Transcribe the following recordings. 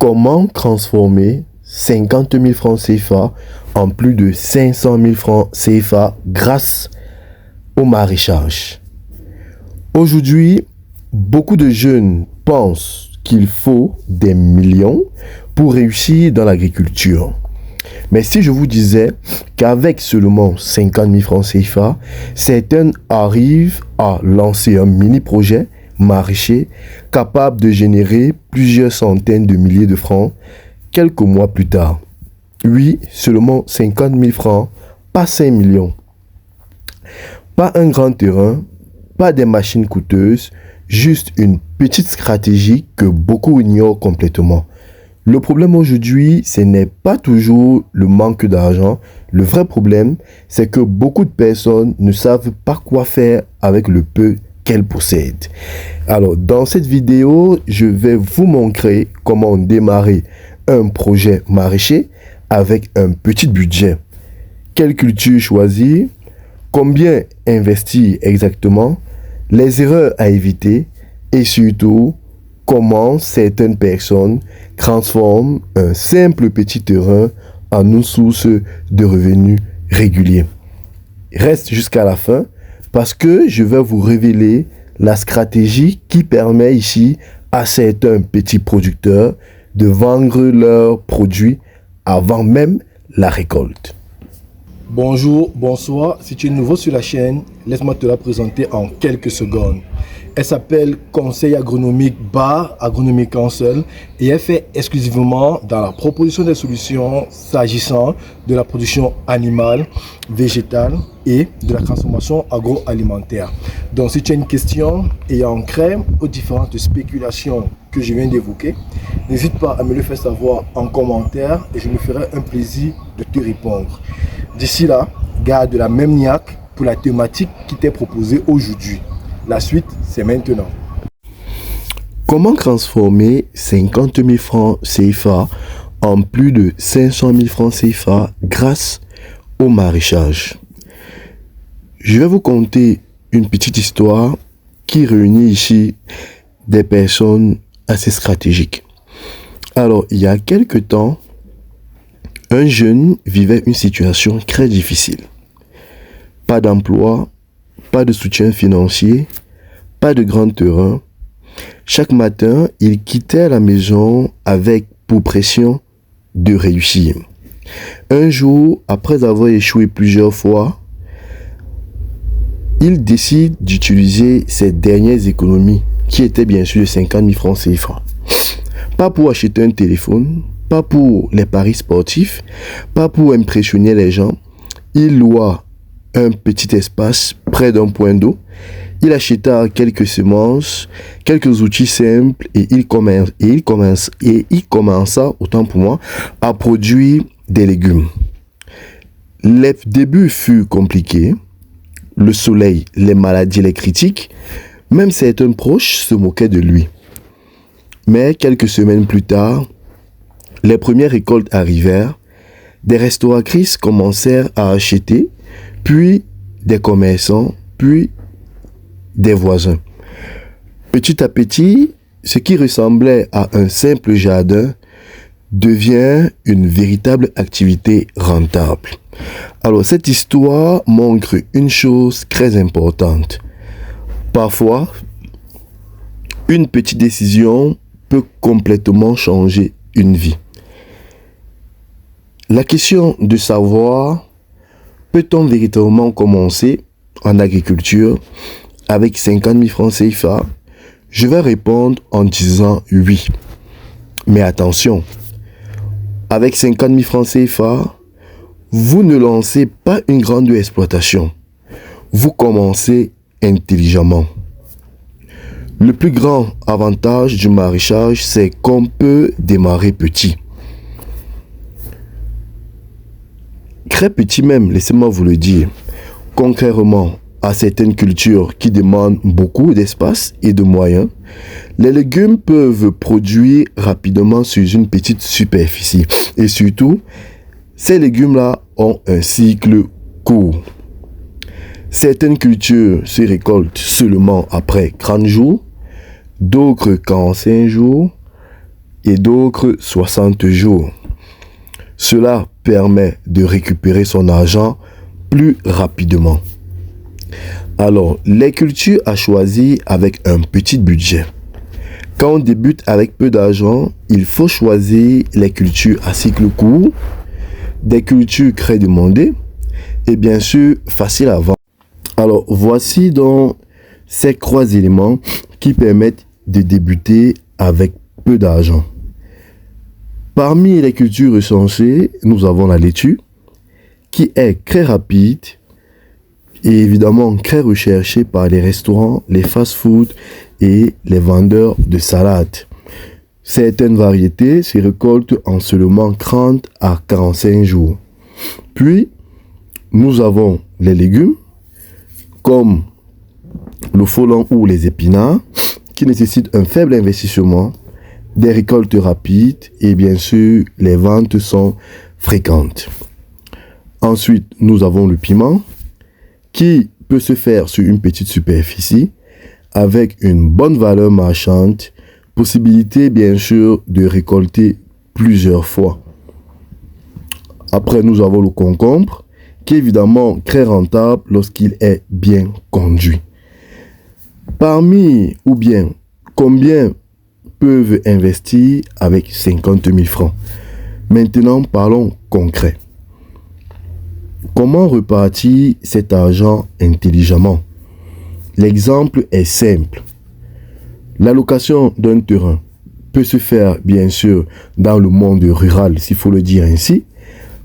Comment transformer 50 000 francs CFA en plus de 500 000 francs CFA grâce au maraîchage? Aujourd'hui, beaucoup de jeunes pensent qu'il faut des millions pour réussir dans l'agriculture. Mais si je vous disais qu'avec seulement 50 000 francs CFA, certains arrivent à lancer un mini-projet maraîcher capable de générer plusieurs centaines de milliers de francs quelques mois plus tard. Oui, seulement 50 000 francs, pas 5 millions. Pas un grand terrain, pas des machines coûteuses, juste une petite stratégie que beaucoup ignorent complètement. Le problème aujourd'hui, ce n'est pas toujours le manque d'argent. Le vrai problème, c'est que beaucoup de personnes ne savent pas quoi faire avec le peu qu'elles possèdent. Alors, dans cette vidéo, je vais vous montrer comment démarrer un projet maraîcher avec un petit budget. Quelle culture choisir? Combien investir exactement? Les erreurs à éviter et surtout, comment certaines personnes transforment un simple petit terrain en une source de revenus réguliers. Reste jusqu'à la fin parce que je vais vous révéler la stratégie qui permet ici à certains petits producteurs de vendre leurs produits avant même la récolte. Bonjour, bonsoir. Si tu es nouveau sur la chaîne, laisse-moi te la présenter en quelques secondes. Elle s'appelle Conseil agronomique Bar Agronomie Council et elle fait exclusivement dans la proposition des solutions s'agissant de la production animale, végétale et de la transformation agroalimentaire. Donc si tu as une question ayant trait aux différentes spéculations que je viens d'évoquer, n'hésite pas à me le faire savoir en commentaire et je me ferai un plaisir de te répondre. D'ici là, garde la même niaque pour la thématique qui t'est proposée aujourd'hui. La suite, c'est maintenant. Comment transformer 50 000 francs CFA en plus de 500 000 francs CFA grâce au maraîchage? Je vais vous conter une petite histoire qui réunit ici des personnes assez stratégiques. Alors, il y a quelque temps, un jeune vivait une situation très difficile. Pas d'emploi, pas de soutien financier, pas de grand terrain. Chaque matin, il quittait la maison avec pour pression de réussir. Un jour, après avoir échoué plusieurs fois, il décide d'utiliser ses dernières économies, qui étaient bien sûr de 50 000 francs CFA. Pas pour acheter un téléphone, pas pour les paris sportifs, pas pour impressionner les gens. Il loua un petit espace près d'un point d'eau. Il acheta quelques semences, quelques outils simples et il commença, autant pour moi, à produire des légumes. Les débuts furent compliqués. Le soleil, les maladies, les critiques, même certains proches se moquaient de lui. Mais quelques semaines plus tard, les premières récoltes arrivèrent. Des restauratrices commencèrent à acheter, puis des commerçants, puis des voisins. Petit à petit, ce qui ressemblait à un simple jardin devient une véritable activité rentable. Alors, cette histoire montre une chose très importante. Parfois, une petite décision peut complètement changer une vie. La question de savoir, peut-on véritablement commencer en agriculture avec 50 000 francs CFA? Je vais répondre en disant oui. Mais attention, avec 50 000 francs CFA, vous ne lancez pas une grande exploitation. Vous commencez intelligemment. Le plus grand avantage du maraîchage, c'est qu'on peut démarrer petit. Très petit même, laissez-moi vous le dire. Contrairement à certaines cultures qui demandent beaucoup d'espace et de moyens, les légumes peuvent produire rapidement sur une petite superficie. Et surtout, ces légumes-là ont un cycle court. Certaines cultures se récoltent seulement après 30 jours, d'autres 45 jours, et d'autres 60 jours. Cela permet de récupérer son argent plus rapidement. Alors, les cultures à choisir avec un petit budget. Quand on débute avec peu d'argent, il faut choisir les cultures à cycle court, des cultures très demandées et bien sûr faciles à vendre. Alors, voici donc ces 3 éléments qui permettent de débuter avec peu d'argent. Parmi les cultures recensées, nous avons la laitue, qui est très rapide et évidemment très recherchée par les restaurants, les fast-foods et les vendeurs de salades. Certaines variétés se récoltent en seulement 30 à 45 jours. Puis, nous avons les légumes, comme le folon ou les épinards, qui nécessitent un faible investissement, des récoltes rapides et bien sûr, les ventes sont fréquentes. Ensuite, nous avons le piment, qui peut se faire sur une petite superficie, avec une bonne valeur marchande, possibilité bien sûr de récolter plusieurs fois. Après, nous avons le concombre, qui est évidemment très rentable lorsqu'il est bien conduit. Parmi, ou bien, combien peuvent investir avec 50 000 francs? Maintenant, parlons concret. Comment repartir cet argent intelligemment? L'exemple est simple. L'allocation d'un terrain peut se faire, bien sûr, dans le monde rural, s'il faut le dire ainsi,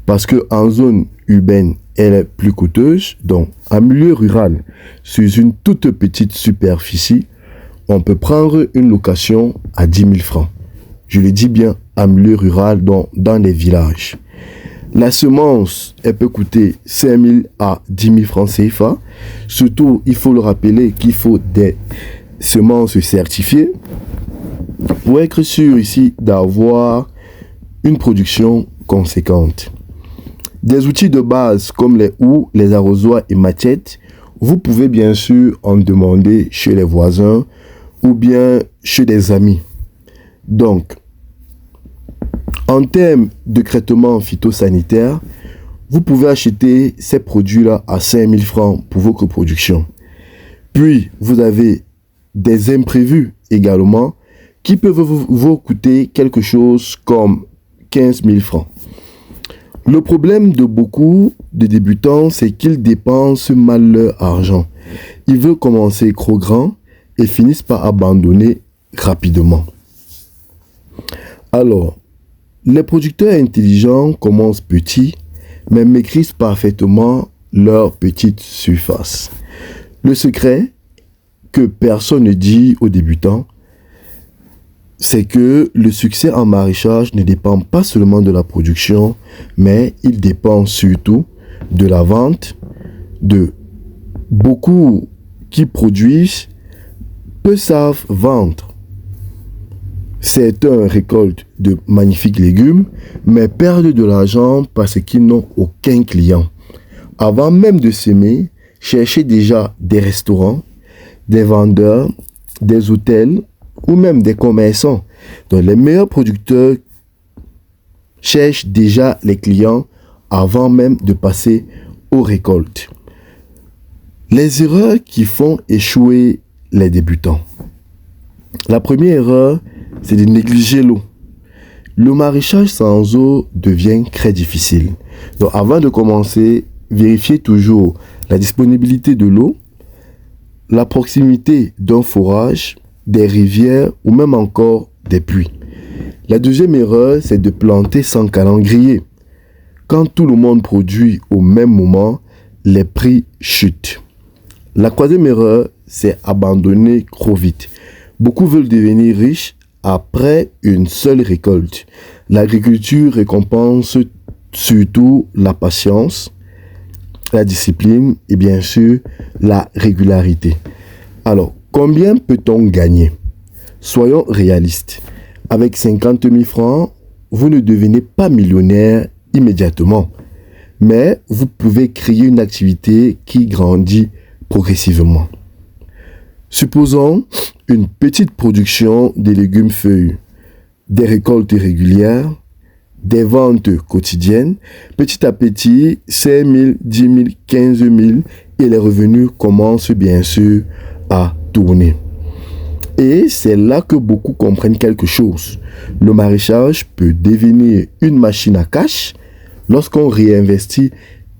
parce qu'en zone urbaine, elle est plus coûteuse. Donc, en milieu rural, sur une toute petite superficie, on peut prendre une location à 10 000 francs. Je le dis bien, en milieu rural, donc dans les villages. La semence, elle peut coûter 5 000 à 10 000 francs CFA. Surtout, il faut le rappeler qu'il faut des semences certifiées pour être sûr ici d'avoir une production conséquente. Des outils de base comme les houes, les arrosoirs et machettes, vous pouvez bien sûr en demander chez les voisins ou bien chez des amis. Donc, en termes de traitement phytosanitaire, vous pouvez acheter ces produits-là à 5 000 francs pour votre production. Puis, vous avez des imprévus également qui peuvent vous coûter quelque chose comme 15 000 francs. Le problème de beaucoup de débutants, c'est qu'ils dépensent mal leur argent. Ils veulent commencer trop grand et finissent par abandonner rapidement. Alors, les producteurs intelligents commencent petits, mais maîtrisent parfaitement leur petite surface. Le secret que personne ne dit aux débutants, c'est que le succès en maraîchage ne dépend pas seulement de la production, mais il dépend surtout de la vente, de beaucoup qui produisent, peu savent vendre. Certains récoltent de magnifiques légumes, mais perdent de l'argent parce qu'ils n'ont aucun client. Avant même de s'aimer, cherchez déjà des restaurants, des vendeurs, des hôtels ou même des commerçants. Donc les meilleurs producteurs cherchent déjà les clients avant même de passer aux récoltes. Les erreurs qui font échouer les débutants. La première erreur, c'est de négliger l'eau. Le maraîchage sans eau devient très difficile. Donc avant de commencer, vérifiez toujours la disponibilité de l'eau, la proximité d'un forage, des rivières ou même encore des puits. La deuxième erreur, c'est de planter sans calendrier. Quand tout le monde produit au même moment, les prix chutent. La troisième erreur, c'est abandonner trop vite. Beaucoup veulent devenir riches après une seule récolte. L'agriculture récompense surtout la patience, la discipline et bien sûr la régularité. Alors, combien peut-on gagner? Soyons réalistes. Avec 50 000 francs, vous ne devenez pas millionnaire immédiatement. Mais vous pouvez créer une activité qui grandit progressivement. Supposons une petite production de légumes feuilles. des récoltes régulières, des ventes quotidiennes. Petit à petit, 5 000, 10 000, 15 000 et les revenus commencent bien sûr à tourner. Et c'est là que beaucoup comprennent quelque chose. Le maraîchage peut devenir une machine à cash lorsqu'on réinvestit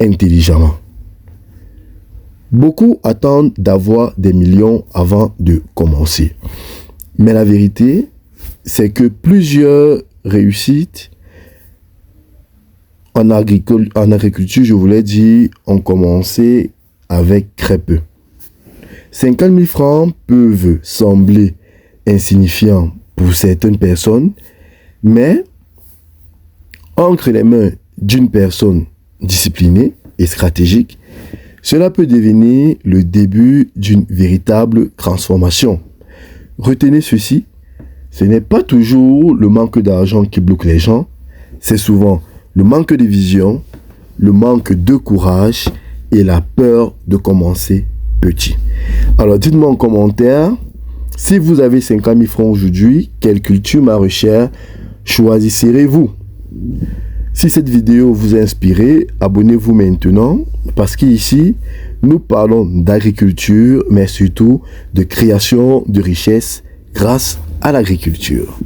intelligemment. Beaucoup attendent d'avoir des millions avant de commencer. Mais la vérité, c'est que plusieurs réussites en agriculture, je voulais dire, ont commencé avec très peu. 50 000 francs peuvent sembler insignifiants pour certaines personnes, mais entre les mains d'une personne disciplinée et stratégique, cela peut devenir le début d'une véritable transformation. Retenez ceci, ce n'est pas toujours le manque d'argent qui bloque les gens, c'est souvent le manque de vision, le manque de courage et la peur de commencer petit. Alors dites-moi en commentaire, si vous avez 50 000 francs aujourd'hui, quelle culture maraîchère choisirez-vous? Si cette vidéo vous a inspiré, abonnez-vous maintenant parce qu'ici, nous parlons d'agriculture, mais surtout de création de richesses grâce à l'agriculture.